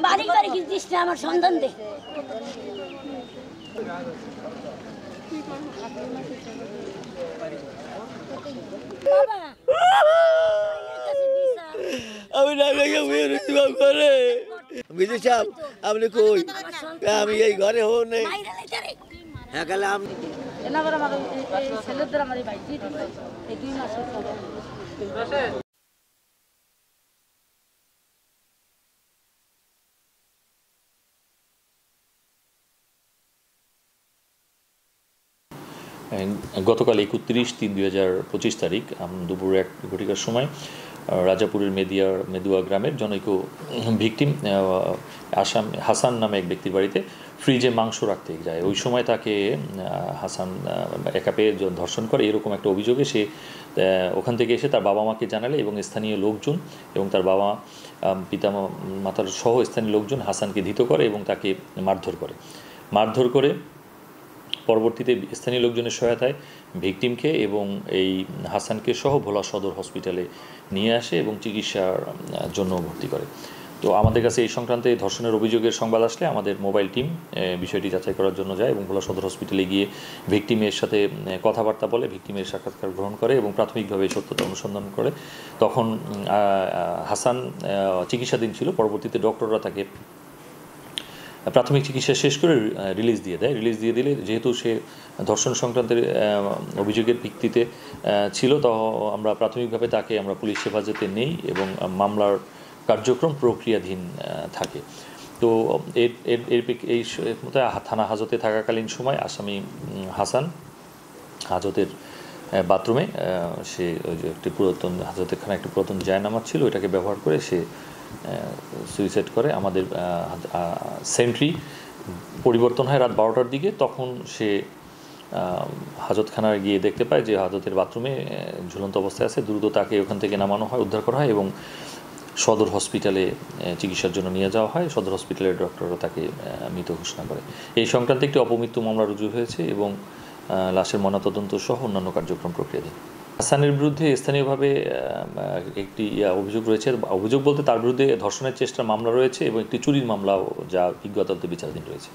বাড়ি বাড়ি কি দিস না আমার সন্ধান দে বাবা আমি ঢাকা বেরোতে করে বিজু সাহেব আপনি কই আমি এই ঘরে হো নেই একালে আমি এনাবার আমার ছেলেদের আমার ভাই এই 2 মাস গতকাল 31/3/2025 তারিখ দুপুর 1 ঘটিকার সময় রাজাপুরের মেদুয়া গ্রামের জনৈক ভিকটিম হাসান নামে এক ব্যক্তির বাড়িতে ফ্রিজে মাংস রাখতে যায়। ওই সময় তাকে হাসান একা পেয়ে ধর্ষণ করে, এরকম একটা অভিযোগে সে ওখান থেকে এসে তার বাবা মাকে জানালে এবং স্থানীয় লোকজন এবং তার বাবা পিতা মাতার সহ স্থানীয় লোকজন হাসানকে ধৃত করে এবং তাকে মারধর করে পরবর্তীতে স্থানীয় লোকজনের সহায়তায় ভিকটিমকে এবং এই হাসানকে সহ ভোলা সদর হসপিটালে নিয়ে আসে এবং চিকিৎসার জন্য ভর্তি করে। তো আমাদের কাছে এই সংক্রান্তে ধর্ষণের অভিযোগের সংবাদ আসলে আমাদের মোবাইল টিম বিষয়টি যাচাই করার জন্য যায় এবং ভোলা সদর হসপিটালে গিয়ে ভিকটিমের সাথে কথাবার্তা বলে, ভিকটিমের সাক্ষাৎকার গ্রহণ করে এবং প্রাথমিকভাবে সত্যতা অনুসন্ধান করে। তখন হাসান চিকিৎসাধীন ছিল। পরবর্তীতে ডক্টররা তাকে প্রাথমিক চিকিৎসা শেষ করে রিলিজ দিয়ে দিলে যেহেতু সে ধর্ষণ সংক্রান্তের অভিযোগের ভিত্তিতে ছিল, তো আমরা প্রাথমিকভাবে তাকে আমরা পুলিশ হেফাজতে নেই এবং মামলার কার্যক্রম প্রক্রিয়াধীন থাকে। তো এই মতো থানা হাজতে থাকাকালীন সময় আসামি হাসান হাজতের বাথরুমে সে ওই যে একটি হাজতেখানে একটি পুরাতন জায়নামাজ ছিল, এটাকে ব্যবহার করে সে সুইসাইড করে। আমাদের সেন্ট্রি পরিবর্তন হয় রাত 12টার দিকে। তখন সে হাজতখানায় গিয়ে দেখতে পায় যে হাজতের বাথরুমে ঝুলন্ত অবস্থায় আছে। দ্রুত তাকে ওখান থেকে নামানো হয়, উদ্ধার করা হয় এবং সদর হসপিটালে চিকিৎসার জন্য নিয়ে যাওয়া হয়। সদর হসপিটালের ডক্টররা তাকে মৃত ঘোষণা করে। এই সংক্রান্তে একটি অপমৃত্যু মামলা রুজু হয়েছে এবং লাশের ময়নাতদন্ত সহ অন্যান্য কার্যক্রম প্রক্রিয়াধীন। হাসানের বিরুদ্ধে স্থানীয়ভাবে একটি অভিযোগ রয়েছে। অভিযোগ বলতে তার বিরুদ্ধে ধর্ষণের চেষ্টার মামলা রয়েছে এবং একটি চুরির মামলাও যা বিজ্ঞ আদালতে বিচারাধীন রয়েছে।